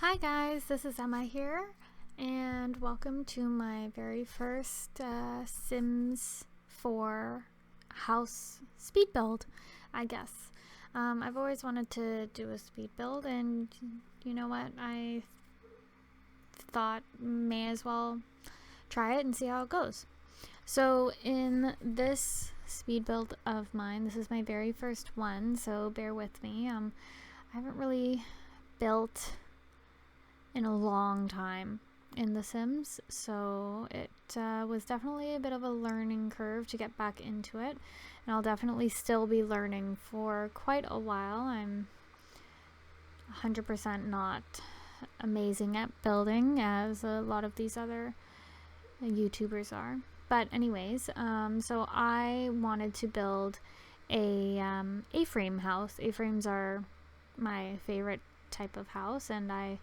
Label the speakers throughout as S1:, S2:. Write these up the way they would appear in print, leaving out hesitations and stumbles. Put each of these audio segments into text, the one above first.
S1: Hi guys, this is Emma here, and welcome to my very first Sims 4 house speed build, I guess. I've always wanted to do a speed build, and you know what, I thought may as well try it and see how it goes. So in this speed build of mine, this is my very first one, so bear with me. I haven't really built in a long time in The Sims, so it was definitely a bit of a learning curve to get back into it, and I'll definitely still be learning for quite a while. I'm 100% not amazing at building as a lot of these other YouTubers are, but anyways, so I wanted to build a A-frame house. A-frames are my favorite type of house, and I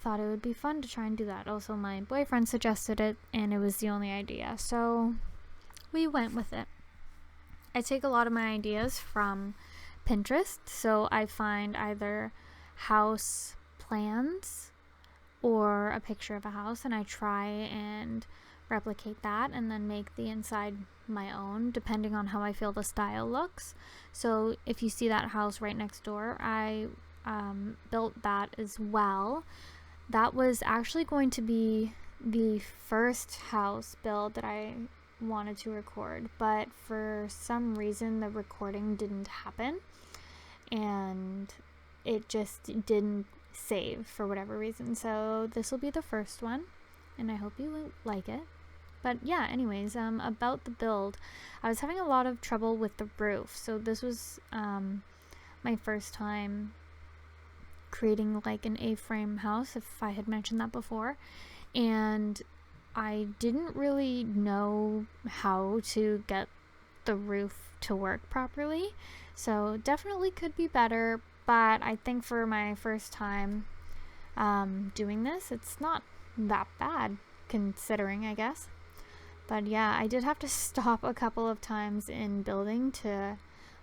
S1: thought it would be fun to try and do that. Also, my boyfriend suggested it, and it was the only idea, so we went with it. I take a lot of my ideas from Pinterest, so I find either house plans or a picture of a house, and I try and replicate that and then make the inside my own, depending on how I feel the style looks. So if you see that house right next door, I built that as well. That was actually going to be the first house build that I wanted to record, but for some reason the recording didn't happen and it just didn't save for whatever reason. So this will be the first one, and I hope you like it. But yeah, anyways, about the build, I was having a lot of trouble with the roof. So this was my first time creating like an A-frame house, if I had mentioned that before, and I didn't really know how to get the roof to work properly, so definitely could be better, but I think for my first time doing this, it's not that bad considering, I guess. But yeah, I did have to stop a couple of times in building to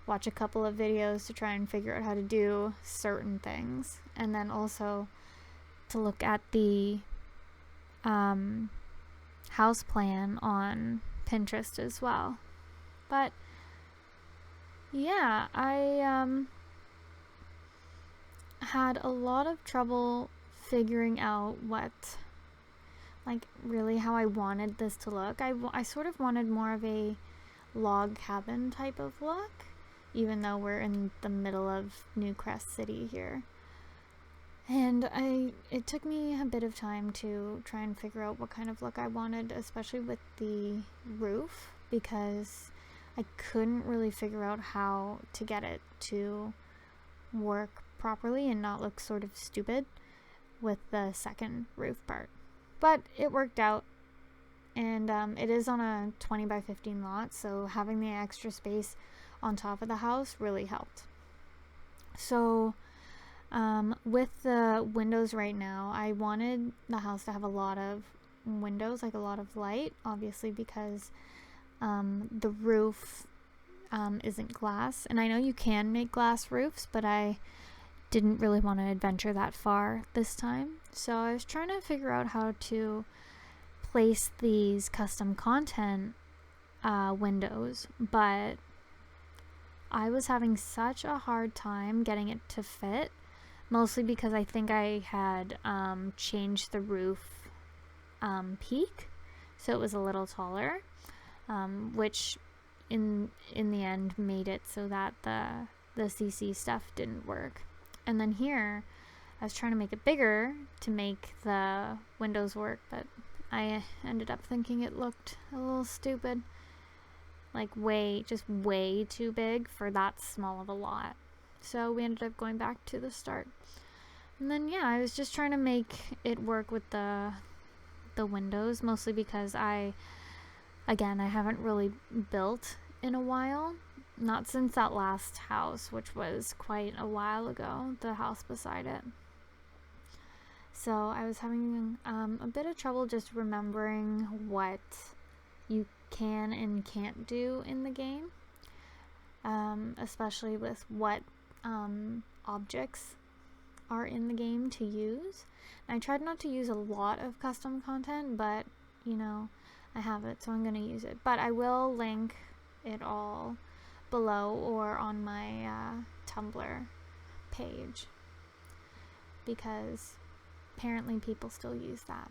S1: watch a couple of videos to try and figure out how to do certain things, and then also to look at the house plan on Pinterest as well. But yeah, I had a lot of trouble figuring out what, like, really how I wanted this to look. I sort of wanted more of a log cabin type of look, even though we're in the middle of New Crest City here. And it took me a bit of time to try and figure out what kind of look I wanted, especially with the roof, because I couldn't really figure out how to get it to work properly and not look sort of stupid with the second roof part. But it worked out, and it is on a 20 by 15 lot, so having the extra space on top of the house really helped. So with the windows right now, I wanted the house to have a lot of windows, like a lot of light, obviously because the roof isn't glass, and I know you can make glass roofs, but I didn't really want to adventure that far this time. So I was trying to figure out how to place these custom content windows, but I was having such a hard time getting it to fit, mostly because I think I had changed the roof peak, so it was a little taller, which in the end made it so that the CC stuff didn't work. And then here I was trying to make it bigger to make the windows work, but I ended up thinking it looked a little stupid, like way too big for that small of a lot. So we ended up going back to the start. And then yeah, I was just trying to make it work with the windows, mostly because I haven't really built in a while, not since that last house, which was quite a while ago, the house beside it. So I was having a bit of trouble just remembering what you can and can't do in the game, especially with what objects are in the game to use. And I tried not to use a lot of custom content, but you know, I have it, so I'm gonna use it. But I will link it all below or on my Tumblr page, because apparently people still use that.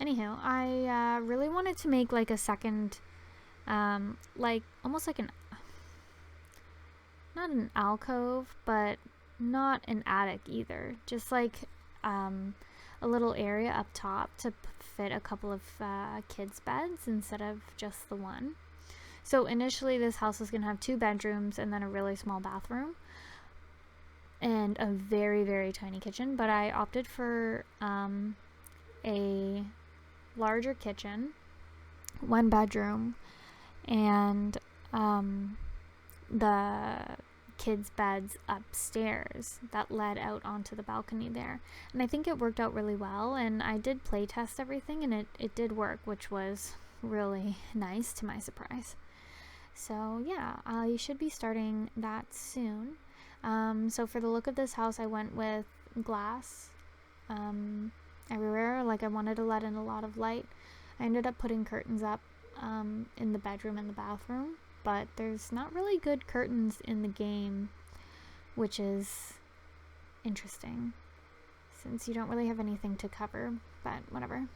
S1: Anywho, I really wanted to make like a second, like almost like not an alcove, but not an attic either. Just like a little area up top to fit a couple of kids' beds instead of just the one. So initially this house was going to have 2 bedrooms and then a really small bathroom and a very, very tiny kitchen, but I opted for a larger kitchen, 1 bedroom, and the kids' beds upstairs that led out onto the balcony there. And I think it worked out really well, and I did play test everything, and it did work, which was really nice to my surprise. So yeah, I should be starting that soon. So for the look of this house, I went with glass everywhere. Like, I wanted to let in a lot of light. I ended up putting curtains up in the bedroom and the bathroom, but there's not really good curtains in the game, which is interesting since you don't really have anything to cover, but whatever.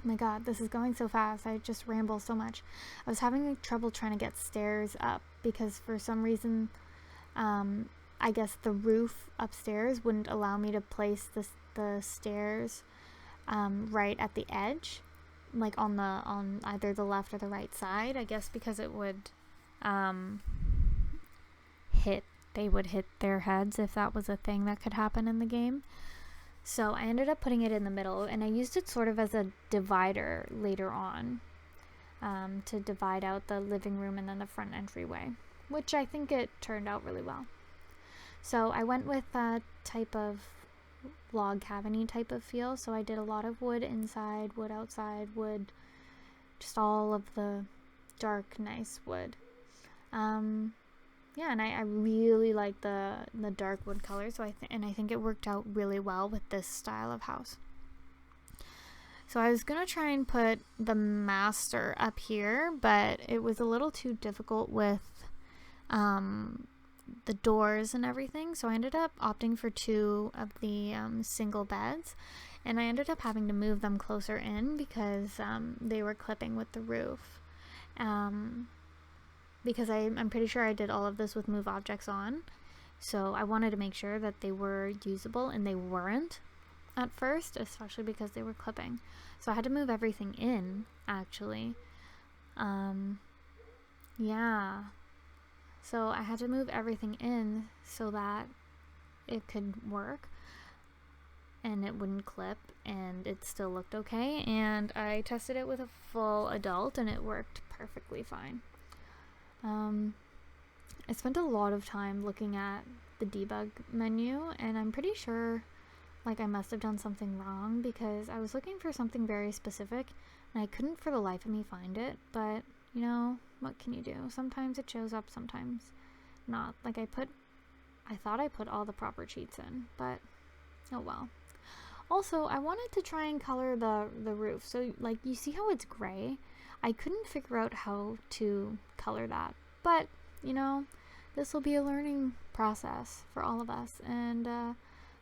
S1: Oh my god, this is going so fast. I just ramble so much. I was having trouble trying to get stairs up because for some reason, I guess the roof upstairs wouldn't allow me to place the stairs right at the edge, like on either the left or the right side. I guess because it would they would hit their heads if that was a thing that could happen in the game. So I ended up putting it in the middle, and I used it sort of as a divider later on, to divide out the living room and then the front entryway, which I think it turned out really well. So I went with that type of log cabin-y type of feel, so I did a lot of wood inside, wood outside, wood, just all of the dark, nice wood. Yeah, and I really like the dark wood color, so I think it worked out really well with this style of house. So I was gonna try and put the master up here, but it was a little too difficult with the doors and everything, so I ended up opting for 2 of the single beds, and I ended up having to move them closer in because they were clipping with the roof. Because I'm pretty sure I did all of this with move objects on, so I wanted to make sure that they were usable, and they weren't at first, especially because they were clipping. So I had to move everything in, actually. Yeah. So I had to move everything in so that it could work and it wouldn't clip, and it still looked okay. And I tested it with a full adult, and it worked perfectly fine. I spent a lot of time looking at the debug menu, and I'm pretty sure like I must have done something wrong because I was looking for something very specific and I couldn't for the life of me find it. But you know, what can you do? Sometimes it shows up, sometimes not. Like I thought I put all the proper cheats in, but oh well. Also, I wanted to try and color the roof. So like, you see how it's gray? I couldn't figure out how to color that, but you know, this will be a learning process for all of us, and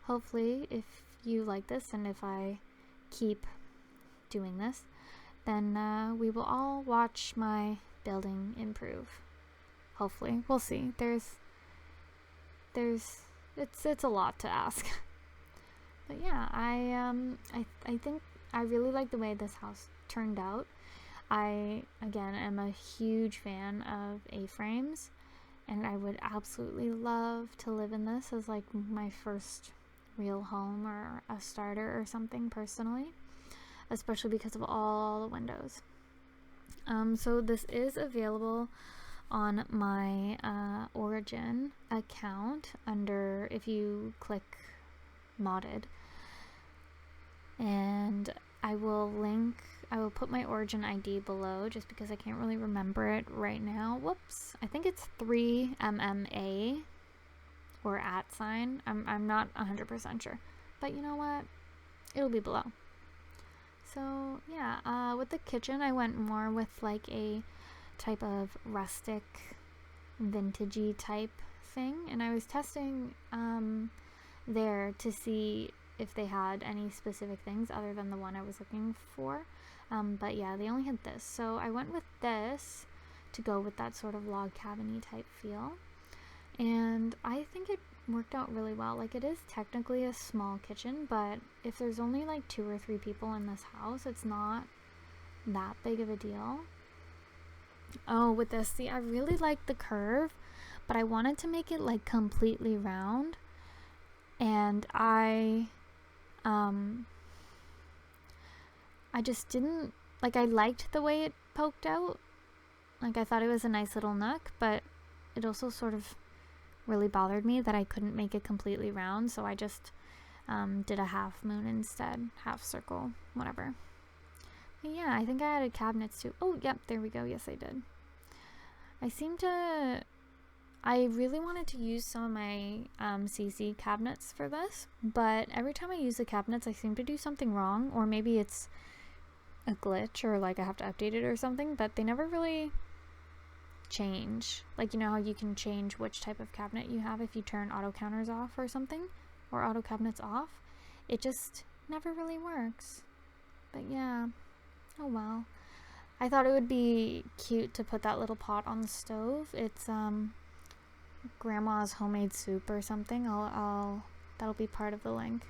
S1: hopefully if you like this and if I keep doing this, then we will all watch my building improve. Hopefully. We'll see. It's a lot to ask. But yeah, I think I really like the way this house turned out. I, again, am a huge fan of A-frames, and I would absolutely love to live in this as like my first real home or a starter or something personally, especially because of all the windows. So this is available on my Origin account under, if you click modded, and I will put my Origin ID below just because I can't really remember it right now. Whoops. I think it's 3MMA or @. I'm not 100% sure, but you know what? It'll be below. So yeah, with the kitchen, I went more with like a type of rustic, vintagey type thing, and I was testing there to see if they had any specific things other than the one I was looking for. But yeah, they only had this, so I went with this to go with that sort of log cabin-y type feel, and I think it worked out really well. Like, it is technically a small kitchen, but if there's only like 2 or 3 people in this house, it's not that big of a deal. Oh, with this, see, I really like the curve, but I wanted to make it like completely round, and I just didn't, like, I liked the way it poked out. Like, I thought it was a nice little nook, but it also sort of really bothered me that I couldn't make it completely round, so I just did a half moon instead, half circle, whatever. But yeah, I think I added cabinets too. Oh, yep, there we go. Yes, I did. I really wanted to use some of my CC cabinets for this, but every time I use the cabinets, I seem to do something wrong, or maybe it's a glitch, or like I have to update it or something, but they never really change. Like, you know how you can change which type of cabinet you have if you turn auto counters off or something, or auto cabinets off? It just never really works. But yeah, oh well. I thought it would be cute to put that little pot on the stove. It's grandma's homemade soup or something. That'll be part of the link.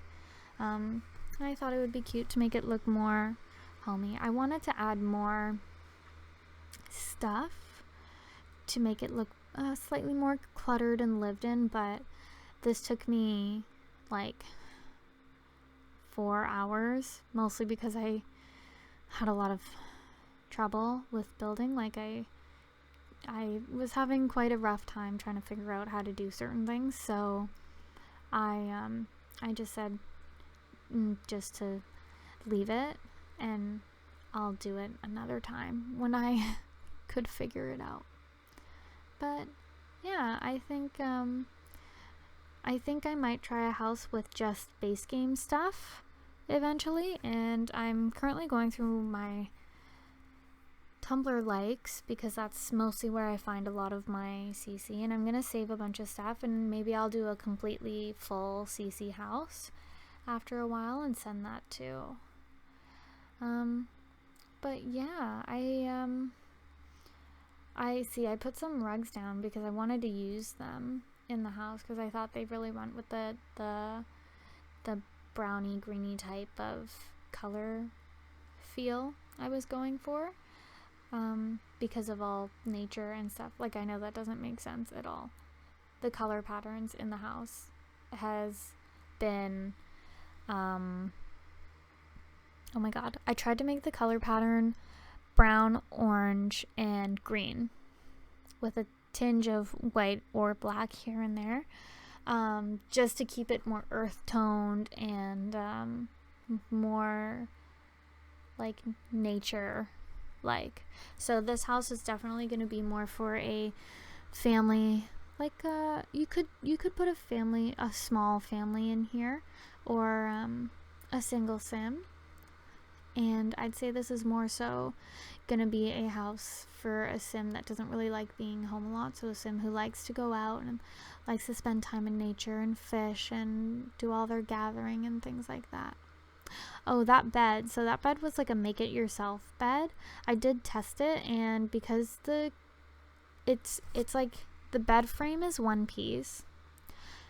S1: And I thought it would be cute to make it look more homey. I wanted to add more stuff to make it look slightly more cluttered and lived in, but this took me like 4 hours, mostly because I had a lot of trouble with building. Like, I was having quite a rough time trying to figure out how to do certain things, so I just said just to leave it, and I'll do it another time when I could figure it out. But yeah, I think I might try a house with just base game stuff eventually, and I'm currently going through my Tumblr likes because that's mostly where I find a lot of my CC, and I'm gonna save a bunch of stuff, and maybe I'll do a completely full CC house after a while and send that too. But yeah, I put some rugs down because I wanted to use them in the house because I thought they really went with the browny greeny type of color feel I was going for, because of all nature and stuff. Like, I know that doesn't make sense at all. The color patterns in the house has been oh my god, I tried to make the color pattern brown, orange, and green with a tinge of white or black here and there, just to keep it more earth toned and more like nature like. So this house is definitely going to be more for a family, like you could put a small family in here, or a single sim. And I'd say this is more so gonna be a house for a sim that doesn't really like being home a lot, so a sim who likes to go out and likes to spend time in nature and fish and do all their gathering and things like that. Oh, that bed. So that bed was like a make it yourself bed. I did test it, and because it's like the bed frame is one piece,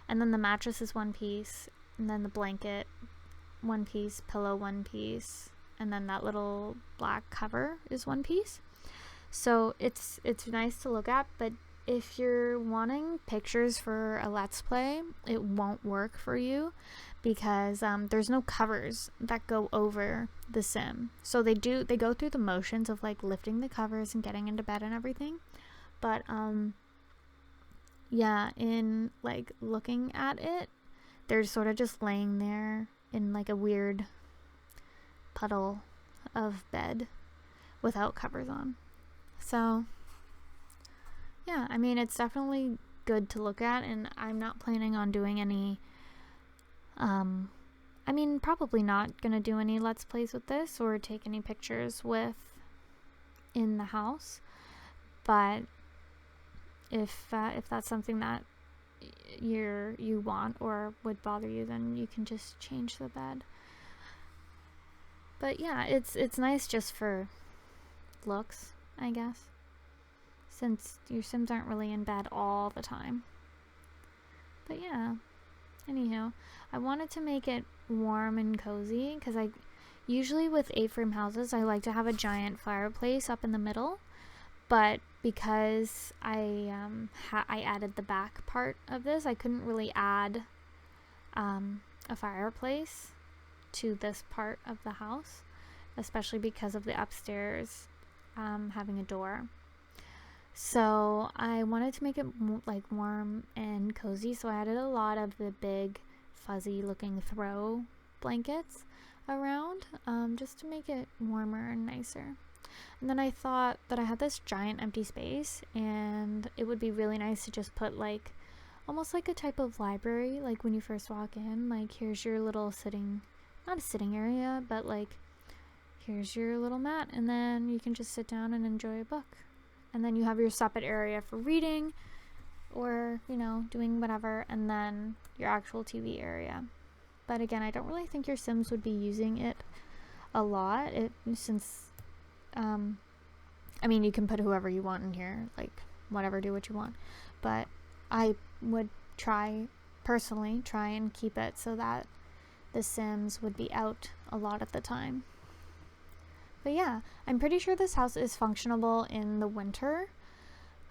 S1: and then the mattress is one piece, and then the blanket one piece, pillow one piece, and then that little black cover is one piece. So it's nice to look at, but if you're wanting pictures for a let's play, it won't work for you because there's no covers that go over the sim. So they go through the motions of like lifting the covers and getting into bed and everything, but yeah, in like looking at it, they're sort of just laying there in like a weird puddle of bed without covers on. So yeah, I mean, it's definitely good to look at, and I'm not planning on doing any, I mean, probably not gonna do any Let's Plays with this or take any pictures with in the house, but if that's something that you want or would bother you, then you can just change the bed. But yeah, it's nice just for looks, I guess, since your Sims aren't really in bed all the time. But yeah, anywho, I wanted to make it warm and cozy because I usually with A-frame houses I like to have a giant fireplace up in the middle, but because I added the back part of this, I couldn't really add a fireplace to this part of the house, especially because of the upstairs having a door. So I wanted to make it like warm and cozy, so I added a lot of the big fuzzy looking throw blankets around, just to make it warmer and nicer. And then I thought that I had this giant empty space and it would be really nice to just put like almost like a type of library, like when you first walk in, like here's your little sitting, not a sitting area, but like here's your little mat, and then you can just sit down and enjoy a book. And then you have your separate area for reading or, you know, doing whatever, and then your actual TV area. But again, I don't really think your Sims would be using it a lot, since I mean, you can put whoever you want in here, like whatever, do what you want, but I would personally try and keep it so that the Sims would be out a lot of the time. But yeah, I'm pretty sure this house is functionable in the winter.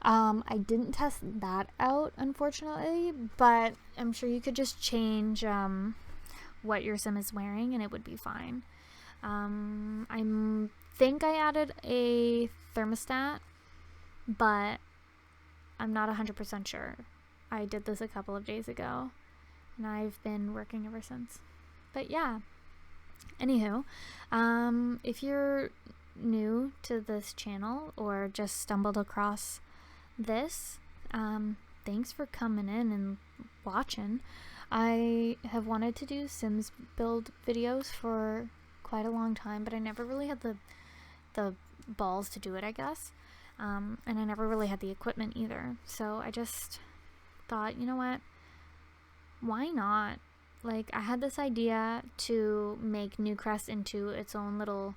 S1: I didn't test that out, unfortunately, but I'm sure you could just change what your Sim is wearing and it would be fine. I think I added a thermostat, but I'm not 100% sure. I did this a couple of days ago and I've been working ever since. But yeah, anywho, if you're new to this channel or just stumbled across this, thanks for coming in and watching. I have wanted to do Sims build videos for quite a long time, but I never really had the balls to do it, I guess, and I never really had the equipment either. So I just thought, you know what, why not? Like, I had this idea to make Newcrest into its own little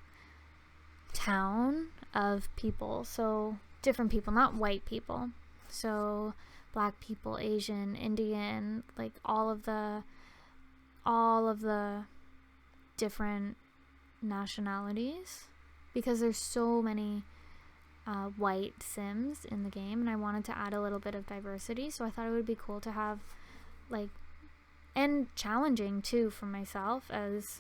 S1: town of people, so different people, not white people, so black people, Asian, Indian, like all of the different nationalities, because there's so many white Sims in the game, and I wanted to add a little bit of diversity, so I thought it would be cool to have, like, and challenging too for myself as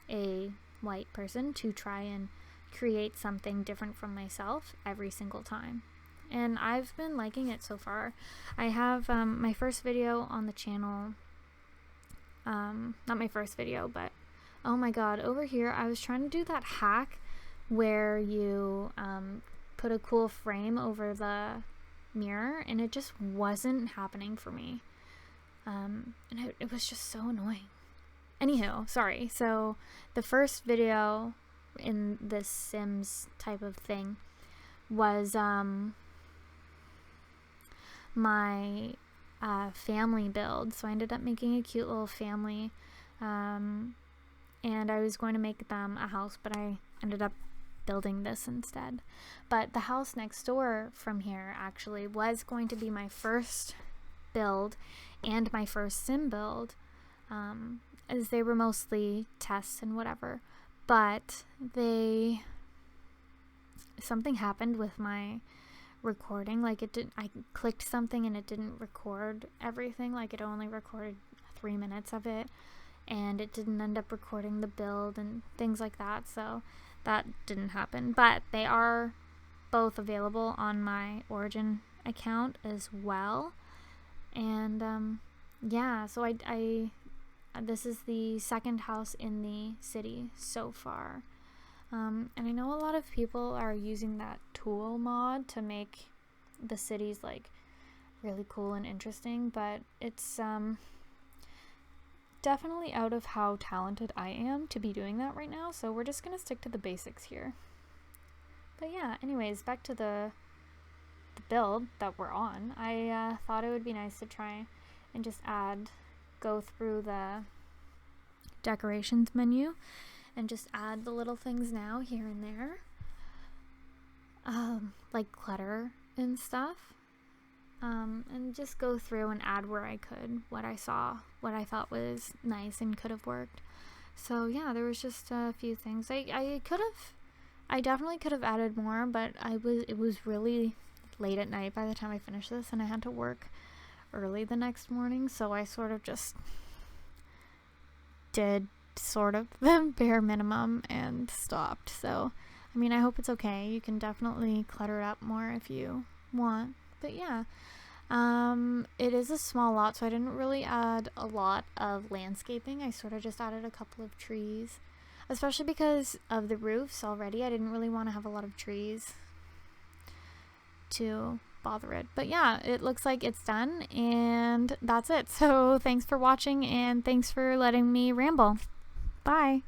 S1: a white person to try and create something different from myself every single time. And I've been liking it so far. I have my first video on the channel, not my first video, but oh my god, over here I was trying to do that hack where you put a cool frame over the mirror, and it just wasn't happening for me. And it was just so annoying. Anywho, sorry. So the first video in this Sims type of thing was my family build. So I ended up making a cute little family, and I was going to make them a house, but I ended up building this instead. But the house next door from here actually was going to be my first build and my first Sim build, as they were mostly tests and whatever, but something happened with my recording. Like, I clicked something and it didn't record everything. Like, it only recorded 3 minutes of it, and it didn't end up recording the build and things like that, so that didn't happen. But they are both available on my Origin account as well. And yeah, so I this is the second house in the city so far, and I know a lot of people are using that tool mod to make the cities like really cool and interesting, but it's definitely out of how talented I am to be doing that right now, so we're just gonna stick to the basics here. But yeah, anyways, back to the build that we're on. I thought it would be nice to try and just go through the decorations menu and just add the little things now here and there, like clutter and stuff, and just go through and add where I could, what I saw, what I thought was nice and could have worked. So yeah, there was just a few things I definitely could have added more, but it was really late at night by the time I finished this, and I had to work early the next morning, so I sort of just did sort of the bare minimum and stopped. So I mean, I hope it's okay. You can definitely clutter it up more if you want, but yeah, it is a small lot, so I didn't really add a lot of landscaping. I sort of just added a couple of trees, especially because of the roofs already. I didn't really want to have a lot of trees to bother it. But yeah, it looks like it's done, and that's it. So thanks for watching, and thanks for letting me ramble. Bye.